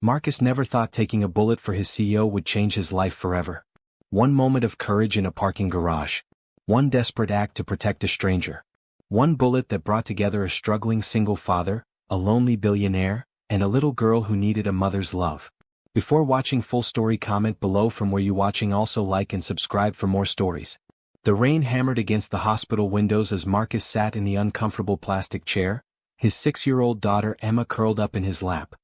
Marcus never thought taking a bullet for his CEO would change his life forever. One moment of courage in a parking garage. One desperate act to protect a stranger. One bullet that brought together a struggling single father, a lonely billionaire, and a little girl who needed a mother's love. Before watching full story, comment below from where you watching. Also like and subscribe for more stories. The rain hammered against the hospital windows as Marcus sat in the uncomfortable plastic chair, his 6-year-old daughter Emma curled up in his lap.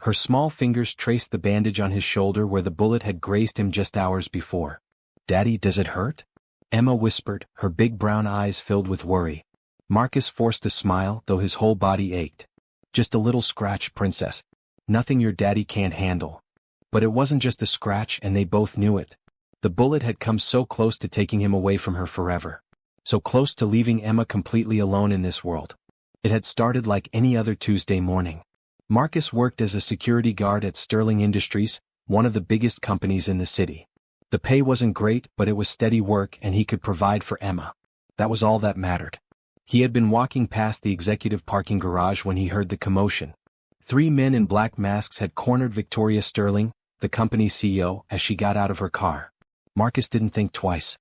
Her small fingers traced the bandage on his shoulder where the bullet had grazed him just hours before. "Daddy, does it hurt?" Emma whispered, her big brown eyes filled with worry. Marcus forced a smile, though his whole body ached. "Just a little scratch, princess. Nothing your daddy can't handle." But it wasn't just a scratch, and they both knew it. The bullet had come so close to taking him away from her forever. So close to leaving Emma completely alone in this world. It had started like any other Tuesday morning. Marcus worked as a security guard at Sterling Industries, one of the biggest companies in the city. The pay wasn't great, but it was steady work and he could provide for Emma. That was all that mattered. He had been walking past the executive parking garage when he heard the commotion. 3 men in black masks had cornered Victoria Sterling, the company's CEO, as she got out of her car. Marcus didn't think twice.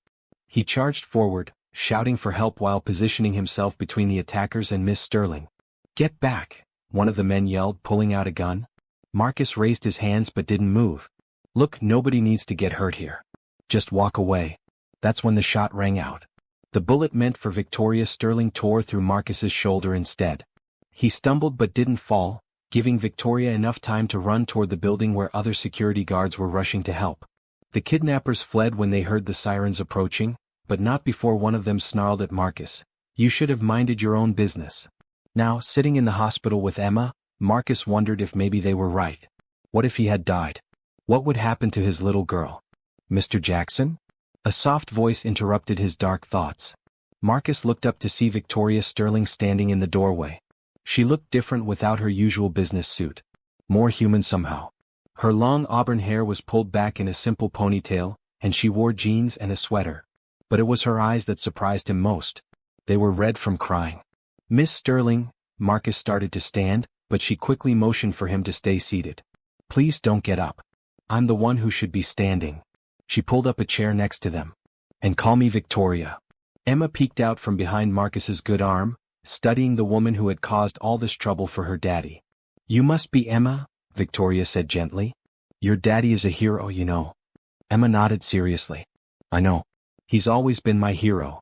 He charged forward, shouting for help while positioning himself between the attackers and Miss Sterling. "Get back!" one of the men yelled, pulling out a gun. Marcus raised his hands but didn't move. "Look, nobody needs to get hurt here. Just walk away." That's when the shot rang out. The bullet meant for Victoria Sterling tore through Marcus's shoulder instead. He stumbled but didn't fall, giving Victoria enough time to run toward the building where other security guards were rushing to help. The kidnappers fled when they heard the sirens approaching, but not before one of them snarled at Marcus, "You should have minded your own business." Now, sitting in the hospital with Emma, Marcus wondered if maybe they were right. What if he had died? What would happen to his little girl? "Mr. Jackson?" A soft voice interrupted his dark thoughts. Marcus looked up to see Victoria Sterling standing in the doorway. She looked different without her usual business suit. More human somehow. Her long auburn hair was pulled back in a simple ponytail, and she wore jeans and a sweater. But it was her eyes that surprised him most. They were red from crying. "Miss Sterling," Marcus started to stand, but she quickly motioned for him to stay seated. "Please don't get up. I'm the one who should be standing." She pulled up a chair next to them. "And call me Victoria." Emma peeked out from behind Marcus's good arm, studying the woman who had caused all this trouble for her daddy. "You must be Emma," Victoria said gently. "Your daddy is a hero, you know." Emma nodded seriously. "I know. He's always been my hero."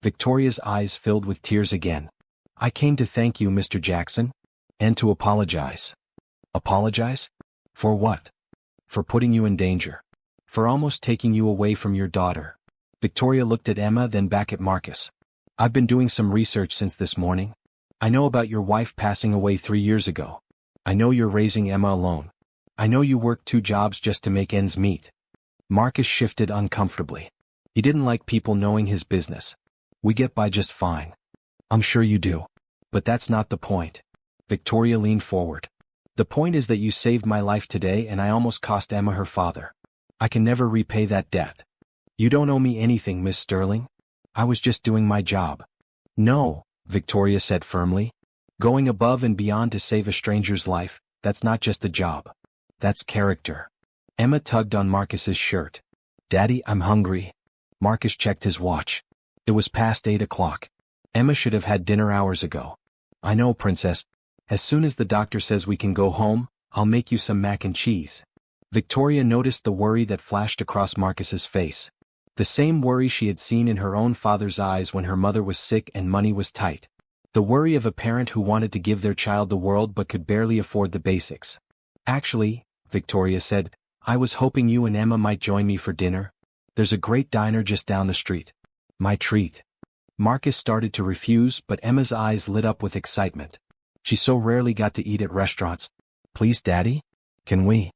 Victoria's eyes filled with tears again. "I came to thank you, Mr. Jackson. And to apologize." "Apologize? For what?" "For putting you in danger. For almost taking you away from your daughter." Victoria looked at Emma, then back at Marcus. "I've been doing some research since this morning. I know about your wife passing away 3 years ago. I know you're raising Emma alone. I know you worked 2 jobs just to make ends meet." Marcus shifted uncomfortably. He didn't like people knowing his business. "We get by just fine." "I'm sure you do. But that's not the point." Victoria leaned forward. "The point is that you saved my life today and I almost cost Emma her father. I can never repay that debt. You don't owe me anything, Miss Sterling. I was just doing my job." "No," Victoria said firmly. "Going above and beyond to save a stranger's life, that's not just a job. That's character." Emma tugged on Marcus's shirt. "Daddy, I'm hungry." Marcus checked his watch. It was past 8 o'clock. Emma should have had dinner hours ago. "I know, princess. As soon as the doctor says we can go home, I'll make you some mac and cheese." Victoria noticed the worry that flashed across Marcus's face. The same worry she had seen in her own father's eyes when her mother was sick and money was tight. The worry of a parent who wanted to give their child the world but could barely afford the basics. "Actually," Victoria said, "I was hoping you and Emma might join me for dinner. There's a great diner just down the street. My treat." Marcus started to refuse, but Emma's eyes lit up with excitement. She so rarely got to eat at restaurants. "Please, Daddy? Can we?"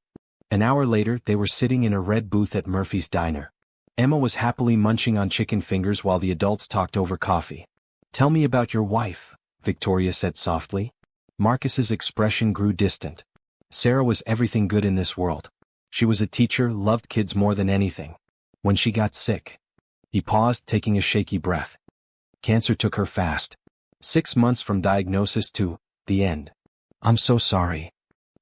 An hour later, they were sitting in a red booth at Murphy's Diner. Emma was happily munching on chicken fingers while the adults talked over coffee. "Tell me about your wife," Victoria said softly. Marcus's expression grew distant. "Sarah was everything good in this world. She was a teacher, loved kids more than anything. When she got sick." He paused, taking a shaky breath. "Cancer took her fast. 6 months from diagnosis to the end." "I'm so sorry."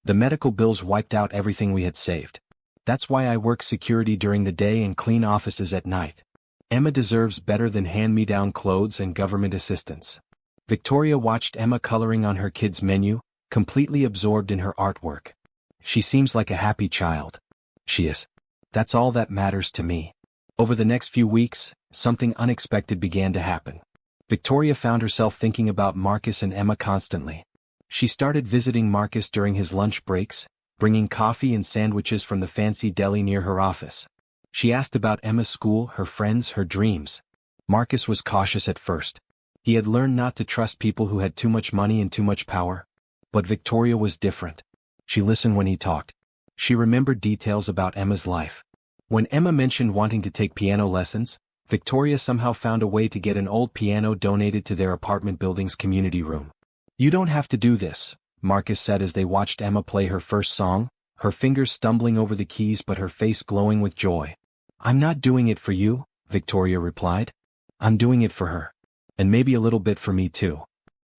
The medical bills wiped out everything we had saved. That's why I work security during the day and clean offices at night. Emma deserves better than hand-me-down clothes and government assistance. Victoria watched Emma coloring on her kids' menu, completely absorbed in her artwork. She seems like a happy child. She is. That's all that matters to me. Over the next few weeks, something unexpected began to happen. Victoria found herself thinking about Marcus and Emma constantly. She started visiting Marcus during his lunch breaks, bringing coffee and sandwiches from the fancy deli near her office. She asked about Emma's school, her friends, her dreams. Marcus was cautious at first. He had learned not to trust people who had too much money and too much power. But Victoria was different. She listened when he talked. She remembered details about Emma's life. When Emma mentioned wanting to take piano lessons, Victoria somehow found a way to get an old piano donated to their apartment building's community room. "You don't have to do this," Marcus said as they watched Emma play her first song, her fingers stumbling over the keys but her face glowing with joy. "I'm not doing it for you," Victoria replied. "I'm doing it for her. And maybe a little bit for me too."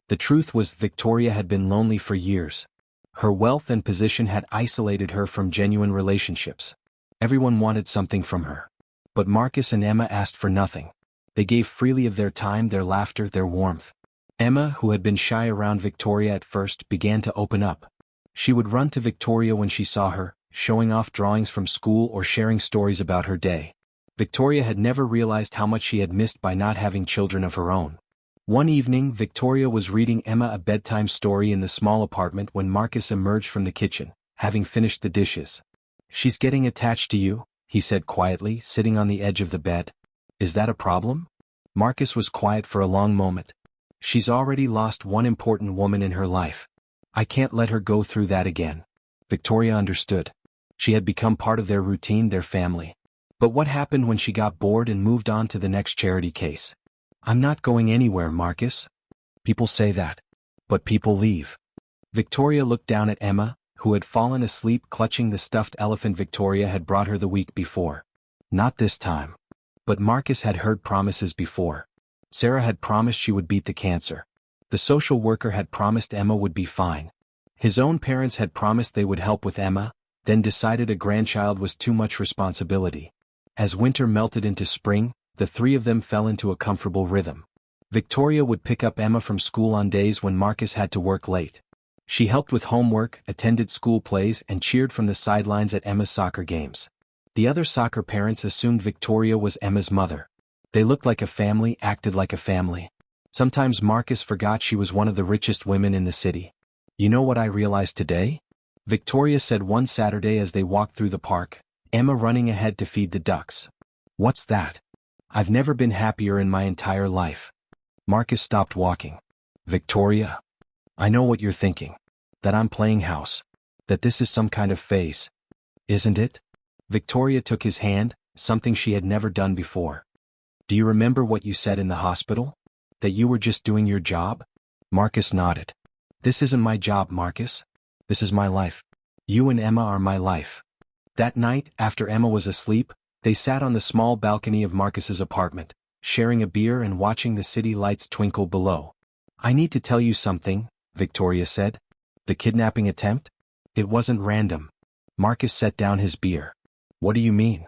The truth was Victoria had been lonely for years. Her wealth and position had isolated her from genuine relationships. Everyone wanted something from her. But Marcus and Emma asked for nothing. They gave freely of their time, their laughter, their warmth. Emma, who had been shy around Victoria at first, began to open up. She would run to Victoria when she saw her, showing off drawings from school or sharing stories about her day. Victoria had never realized how much she had missed by not having children of her own. One evening, Victoria was reading Emma a bedtime story in the small apartment when Marcus emerged from the kitchen, having finished the dishes. "She's getting attached to you," he said quietly, sitting on the edge of the bed. "Is that a problem?" Marcus was quiet for a long moment. "She's already lost one important woman in her life. I can't let her go through that again." Victoria understood. She had become part of their routine, their family. But what happened when she got bored and moved on to the next charity case? "I'm not going anywhere, Marcus." "People say that. But people leave." Victoria looked down at Emma, who had fallen asleep clutching the stuffed elephant Victoria had brought her the week before. Not this time. But Marcus had heard promises before. Sarah had promised she would beat the cancer. The social worker had promised Emma would be fine. His own parents had promised they would help with Emma, then decided a grandchild was too much responsibility. As winter melted into spring, the three of them fell into a comfortable rhythm. Victoria would pick up Emma from school on days when Marcus had to work late. She helped with homework, attended school plays, and cheered from the sidelines at Emma's soccer games. The other soccer parents assumed Victoria was Emma's mother. They looked like a family, acted like a family. Sometimes Marcus forgot she was one of the richest women in the city. "You know what I realized today?" Victoria said one Saturday as they walked through the park, Emma running ahead to feed the ducks. "What's that?" "I've never been happier in my entire life." Marcus stopped walking. "Victoria, I know what you're thinking. That I'm playing house. That this is some kind of phase. Isn't it?" Victoria took his hand, something she had never done before. "Do you remember what you said in the hospital? That you were just doing your job?" Marcus nodded. "This isn't my job, Marcus. This is my life. You and Emma are my life." That night, after Emma was asleep, they sat on the small balcony of Marcus's apartment, sharing a beer and watching the city lights twinkle below. "I need to tell you something," Victoria said. "The kidnapping attempt? It wasn't random." Marcus set down his beer. "What do you mean?"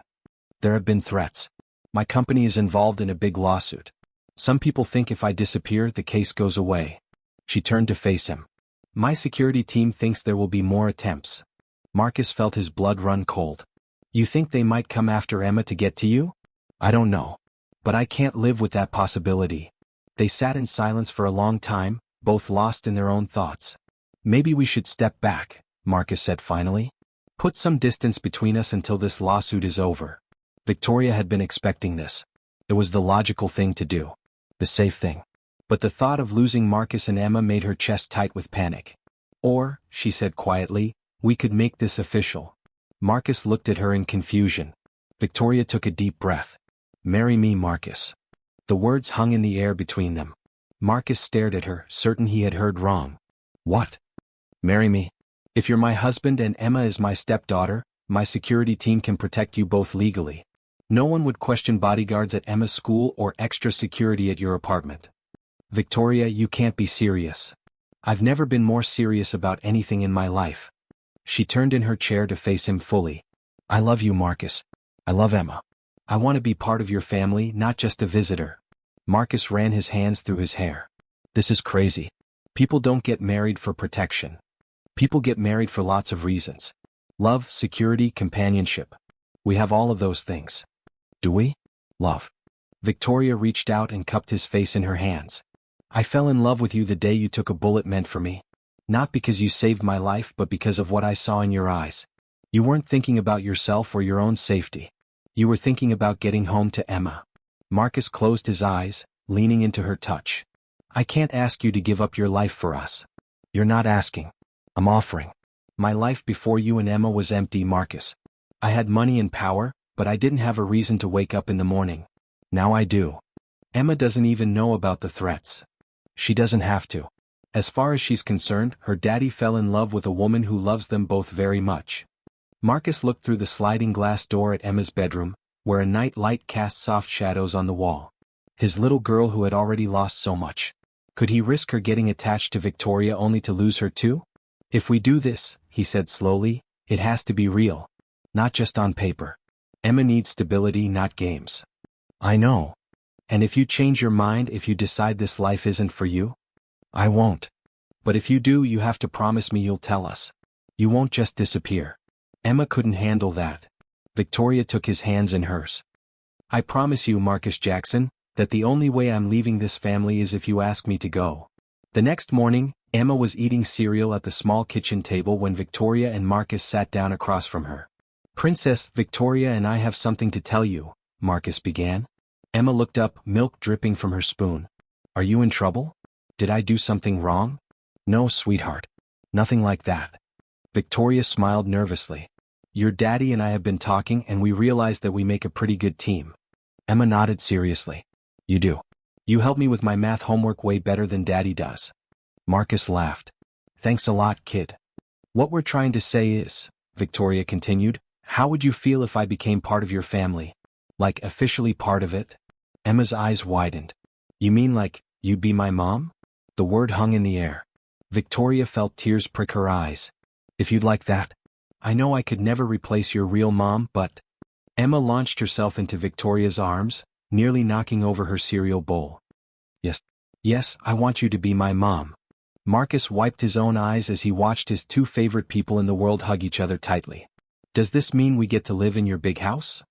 "There have been threats. My company is involved in a big lawsuit. Some people think if I disappear, the case goes away." She turned to face him. "My security team thinks there will be more attempts." Marcus felt his blood run cold. "You think they might come after Emma to get to you?" "I don't know. But I can't live with that possibility." They sat in silence for a long time, both lost in their own thoughts. "Maybe we should step back," Marcus said finally. "Put some distance between us until this lawsuit is over." Victoria had been expecting this. It was the logical thing to do. The safe thing. But the thought of losing Marcus and Emma made her chest tight with panic. "Or," she said quietly, "we could make this official." Marcus looked at her in confusion. Victoria took a deep breath. "Marry me, Marcus." The words hung in the air between them. Marcus stared at her, certain he had heard wrong. "What?" "Marry me. If you're my husband and Emma is my stepdaughter, my security team can protect you both legally. No one would question bodyguards at Emma's school or extra security at your apartment." "Victoria, you can't be serious." "I've never been more serious about anything in my life." She turned in her chair to face him fully. I love you, Marcus. I love Emma. I want to be part of your family, not just a visitor. Marcus ran his hands through his hair. This is crazy. People don't get married for protection. People get married for lots of reasons. Love, security, companionship. We have all of those things. Do we? Love. Victoria reached out and cupped his face in her hands. I fell in love with you the day you took a bullet meant for me. Not because you saved my life, but because of what I saw in your eyes. You weren't thinking about yourself or your own safety. You were thinking about getting home to Emma. Marcus closed his eyes, leaning into her touch. I can't ask you to give up your life for us. You're not asking. I'm offering. My life before you and Emma was empty, Marcus. I had money and power, but I didn't have a reason to wake up in the morning. Now I do. Emma doesn't even know about the threats. She doesn't have to. As far as she's concerned, her daddy fell in love with a woman who loves them both very much. Marcus looked through the sliding glass door at Emma's bedroom, where a night light cast soft shadows on the wall. His little girl who had already lost so much. Could he risk her getting attached to Victoria only to lose her too? If we do this, he said slowly, it has to be real. Not just on paper. Emma needs stability, not games. I know. And if you change your mind, if you decide this life isn't for you? I won't. But if you do, you have to promise me you'll tell us. You won't just disappear. Emma couldn't handle that. Victoria took his hands in hers. I promise you, Marcus Jackson, that the only way I'm leaving this family is if you ask me to go. The next morning, Emma was eating cereal at the small kitchen table when Victoria and Marcus sat down across from her. Princess Victoria and I have something to tell you, Marcus began. Emma looked up, milk dripping from her spoon. Are you in trouble? Did I do something wrong? No, sweetheart. Nothing like that. Victoria smiled nervously. Your daddy and I have been talking and we realized that we make a pretty good team. Emma nodded seriously. You do. You help me with my math homework way better than daddy does. Marcus laughed. Thanks a lot, kid. What we're trying to say is, Victoria continued, how would you feel if I became part of your family? Like officially part of it? Emma's eyes widened. You mean like, you'd be my mom? The word hung in the air. Victoria felt tears prick her eyes. If you'd like that. I know I could never replace your real mom, but... Emma launched herself into Victoria's arms, nearly knocking over her cereal bowl. Yes. Yes, I want you to be my mom. Marcus wiped his own eyes as he watched his two favorite people in the world hug each other tightly. Does this mean we get to live in your big house?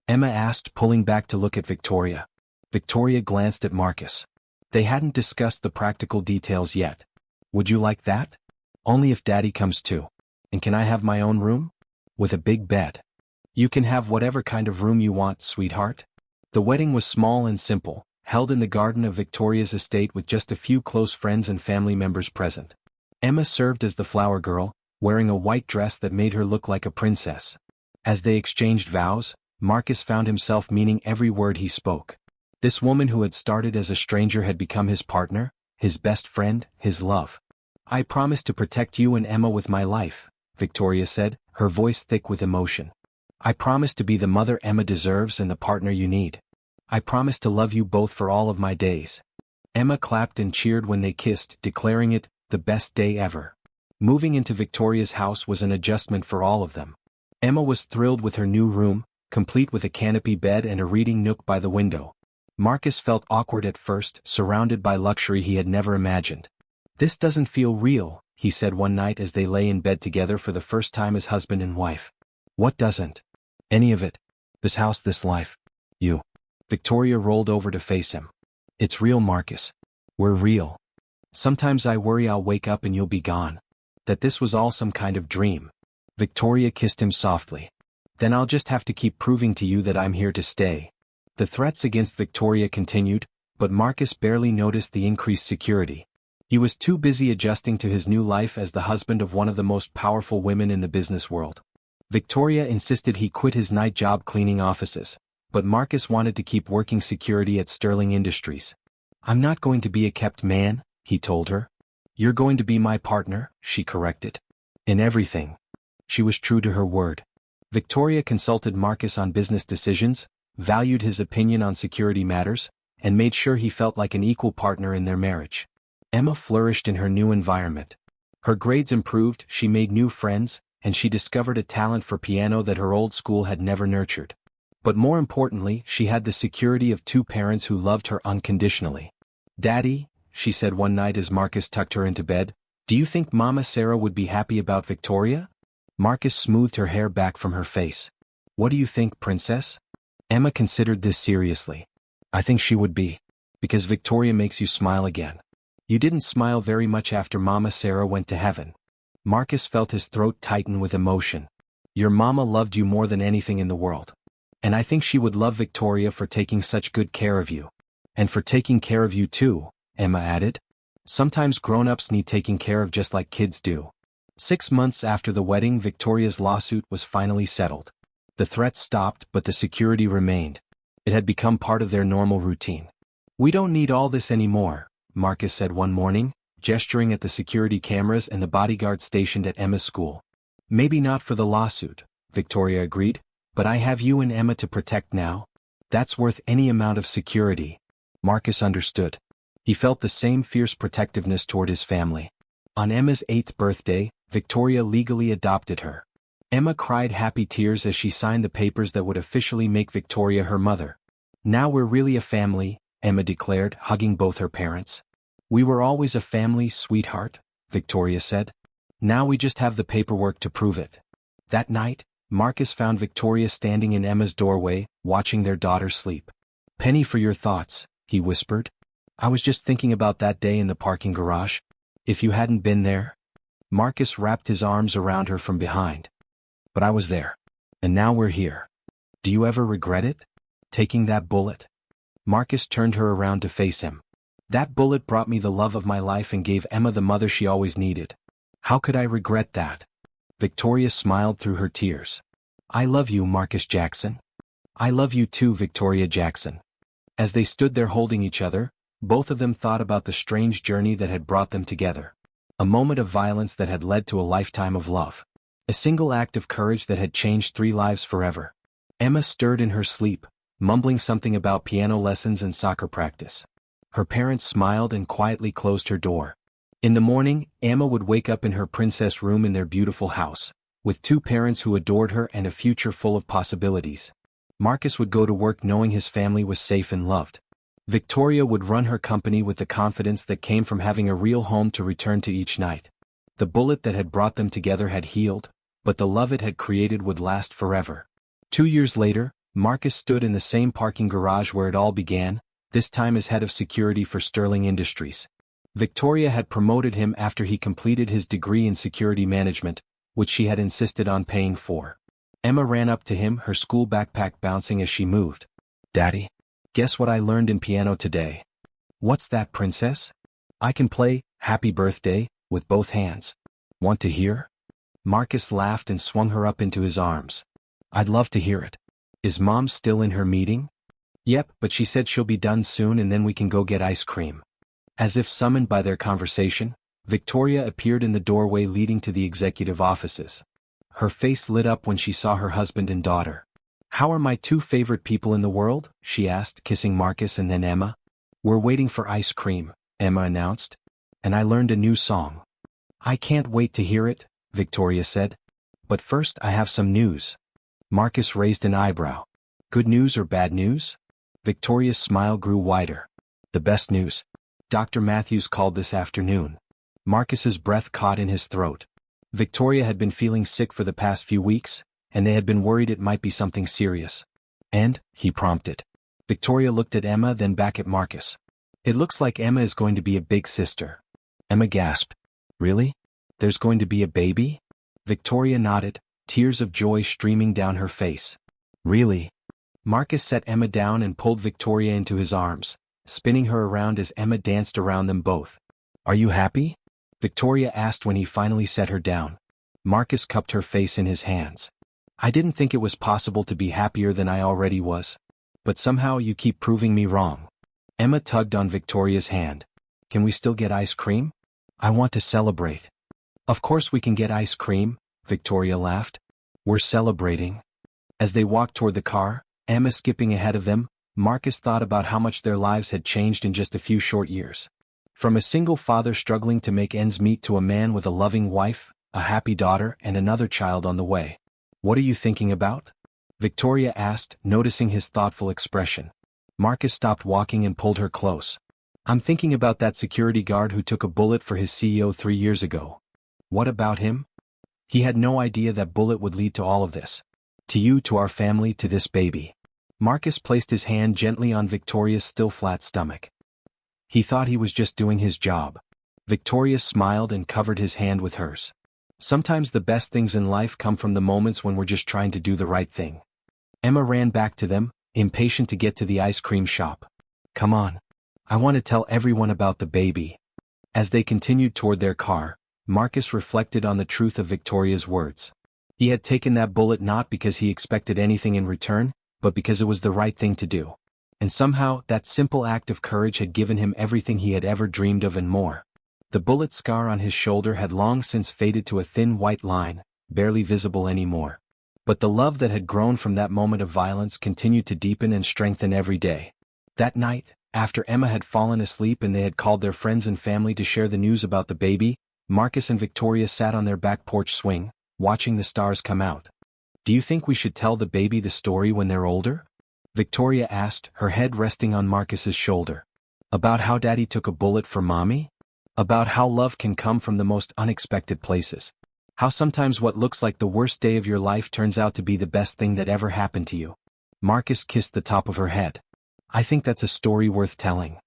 Emma asked, pulling back to look at Victoria. Victoria glanced at Marcus. They hadn't discussed the practical details yet. Would you like that? Only if Daddy comes too. And can I have my own room? With a big bed. You can have whatever kind of room you want, sweetheart. The wedding was small and simple, held in the garden of Victoria's estate with just a few close friends and family members present. Emma served as the flower girl, wearing a white dress that made her look like a princess. As they exchanged vows, Marcus found himself meaning every word he spoke. This woman who had started as a stranger had become his partner, his best friend, his love. I promise to protect you and Emma with my life, Victoria said, her voice thick with emotion. I promise to be the mother Emma deserves and the partner you need. I promise to love you both for all of my days. Emma clapped and cheered when they kissed, declaring it the best day ever. Moving into Victoria's house was an adjustment for all of them. Emma was thrilled with her new room, complete with a canopy bed and a reading nook by the window. Marcus felt awkward at first, surrounded by luxury he had never imagined. This doesn't feel real, he said one night as they lay in bed together for the first time as husband and wife. What doesn't? Any of it. This house, this life. You. Victoria rolled over to face him. It's real, Marcus. We're real. Sometimes I worry I'll wake up and you'll be gone. That this was all some kind of dream. Victoria kissed him softly. Then I'll just have to keep proving to you that I'm here to stay. The threats against Victoria continued, but Marcus barely noticed the increased security. He was too busy adjusting to his new life as the husband of one of the most powerful women in the business world. Victoria insisted he quit his night job cleaning offices, but Marcus wanted to keep working security at Sterling Industries. I'm not going to be a kept man, he told her. You're going to be my partner, she corrected. In everything. She was true to her word. Victoria consulted Marcus on business decisions, valued his opinion on security matters, and made sure he felt like an equal partner in their marriage. Emma flourished in her new environment. Her grades improved, she made new friends, and she discovered a talent for piano that her old school had never nurtured. But more importantly, she had the security of two parents who loved her unconditionally. "Daddy," she said one night as Marcus tucked her into bed, "do you think Mama Sarah would be happy about Victoria?" Marcus smoothed her hair back from her face. "What do you think, Princess?" Emma considered this seriously. "I think she would be. Because Victoria makes you smile again. You didn't smile very much after Mama Sarah went to heaven." Marcus felt his throat tighten with emotion. "Your mama loved you more than anything in the world. And I think she would love Victoria for taking such good care of you. And for taking care of you too," Emma added. "Sometimes grown-ups need taking care of just like kids do." 6 months after the wedding, Victoria's lawsuit was finally settled. The threats stopped, but the security remained. It had become part of their normal routine. "We don't need all this anymore," Marcus said one morning, gesturing at the security cameras and the bodyguard stationed at Emma's school. "Maybe not for the lawsuit," Victoria agreed, "but I have you and Emma to protect now. That's worth any amount of security." Marcus understood. He felt the same fierce protectiveness toward his family. On Emma's 8th birthday, Victoria legally adopted her. Emma cried happy tears as she signed the papers that would officially make Victoria her mother. "Now we're really a family," Emma declared, hugging both her parents. "We were always a family, sweetheart," Victoria said. "Now we just have the paperwork to prove it." That night, Marcus found Victoria standing in Emma's doorway, watching their daughter sleep. "Penny, for your thoughts," he whispered. "I was just thinking about that day in the parking garage. If you hadn't been there." Marcus wrapped his arms around her from behind. "But I was there. And now we're here. Do you ever regret it? Taking that bullet?" Marcus turned her around to face him. "That bullet brought me the love of my life and gave Emma the mother she always needed. How could I regret that?" Victoria smiled through her tears. "I love you, Marcus Jackson." "I love you too, Victoria Jackson." As they stood there holding each other, both of them thought about the strange journey that had brought them together. A moment of violence that had led to a lifetime of love. A single act of courage that had changed 3 lives forever. Emma stirred in her sleep, mumbling something about piano lessons and soccer practice. Her parents smiled and quietly closed her door. In the morning, Emma would wake up in her princess room in their beautiful house, with 2 parents who adored her and a future full of possibilities. Marcus would go to work knowing his family was safe and loved. Victoria would run her company with the confidence that came from having a real home to return to each night. The bullet that had brought them together had healed, but the love it had created would last forever. 2 years later, Marcus stood in the same parking garage where it all began, this time as head of security for Sterling Industries. Victoria had promoted him after he completed his degree in security management, which she had insisted on paying for. Emma ran up to him, her school backpack bouncing as she moved. "Daddy, guess what I learned in piano today?" "What's that, Princess?" "I can play 'Happy Birthday' with both hands. Want to hear?" Marcus laughed and swung her up into his arms. "I'd love to hear it. Is Mom still in her meeting?" "Yep, but she said she'll be done soon and then we can go get ice cream." As if summoned by their conversation, Victoria appeared in the doorway leading to the executive offices. Her face lit up when she saw her husband and daughter. "How are my 2 favorite people in the world?" she asked, kissing Marcus and then Emma. "We're waiting for ice cream," Emma announced. "And I learned a new song." "I can't wait to hear it," Victoria said. "But first I have some news." Marcus raised an eyebrow. "Good news or bad news?" Victoria's smile grew wider. "The best news. Dr. Matthews called this afternoon." Marcus's breath caught in his throat. Victoria had been feeling sick for the past few weeks, and they had been worried it might be something serious. "And?" he prompted. Victoria looked at Emma, then back at Marcus. "It looks like Emma is going to be a big sister." Emma gasped. "Really? There's going to be a baby?" Victoria nodded, tears of joy streaming down her face. "Really?" Marcus set Emma down and pulled Victoria into his arms, spinning her around as Emma danced around them both. "Are you happy?" Victoria asked when he finally set her down. Marcus cupped her face in his hands. "I didn't think it was possible to be happier than I already was. But somehow you keep proving me wrong." Emma tugged on Victoria's hand. "Can we still get ice cream? I want to celebrate." "Of course we can get ice cream," Victoria laughed. "We're celebrating." As they walked toward the car, Emma skipping ahead of them, Marcus thought about how much their lives had changed in just a few short years. From a single father struggling to make ends meet to a man with a loving wife, a happy daughter and another child on the way. What are you thinking about? Victoria asked, noticing his thoughtful expression. Marcus stopped walking and pulled her close. I'm thinking about that security guard who took a bullet for his CEO 3 years ago. What about him? He had no idea that bullet would lead to all of this. To you, to our family, to this baby. Marcus placed his hand gently on Victoria's still flat stomach. He thought he was just doing his job. Victoria smiled and covered his hand with hers. Sometimes the best things in life come from the moments when we're just trying to do the right thing. Emma ran back to them, impatient to get to the ice cream shop. Come on. I want to tell everyone about the baby. As they continued toward their car, Marcus reflected on the truth of Victoria's words. He had taken that bullet not because he expected anything in return, but because it was the right thing to do. And somehow, that simple act of courage had given him everything he had ever dreamed of and more. The bullet scar on his shoulder had long since faded to a thin white line, barely visible anymore. But the love that had grown from that moment of violence continued to deepen and strengthen every day. That night, after Emma had fallen asleep and they had called their friends and family to share the news about the baby, Marcus and Victoria sat on their back porch swing, watching the stars come out. Do you think we should tell the baby the story when they're older? Victoria asked, her head resting on Marcus's shoulder. About how Daddy took a bullet for Mommy? About how love can come from the most unexpected places. How sometimes what looks like the worst day of your life turns out to be the best thing that ever happened to you. Marcus kissed the top of her head. I think that's a story worth telling.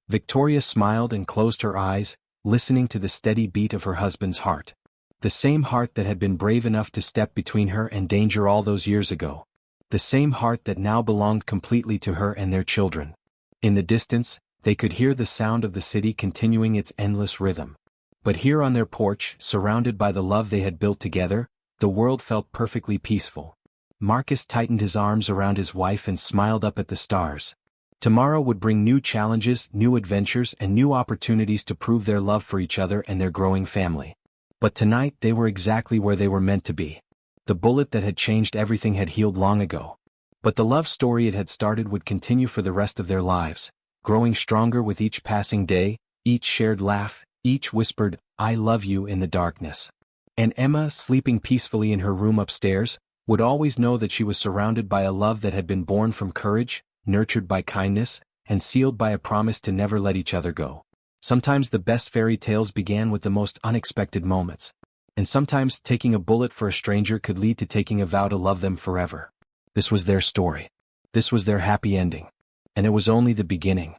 Victoria smiled and closed her eyes, listening to the steady beat of her husband's heart. The same heart that had been brave enough to step between her and danger all those years ago. The same heart that now belonged completely to her and their children. In the distance, they could hear the sound of the city continuing its endless rhythm. But here on their porch, surrounded by the love they had built together, the world felt perfectly peaceful. Marcus tightened his arms around his wife and smiled up at the stars. Tomorrow would bring new challenges, new adventures, and new opportunities to prove their love for each other and their growing family. But tonight they were exactly where they were meant to be. The bullet that had changed everything had healed long ago. But the love story it had started would continue for the rest of their lives, growing stronger with each passing day, each shared laugh, each whispered, I love you in the darkness. And Emma, sleeping peacefully in her room upstairs, would always know that she was surrounded by a love that had been born from courage, nurtured by kindness, and sealed by a promise to never let each other go. Sometimes the best fairy tales began with the most unexpected moments. And sometimes taking a bullet for a stranger could lead to taking a vow to love them forever. This was their story. This was their happy ending. And it was only the beginning.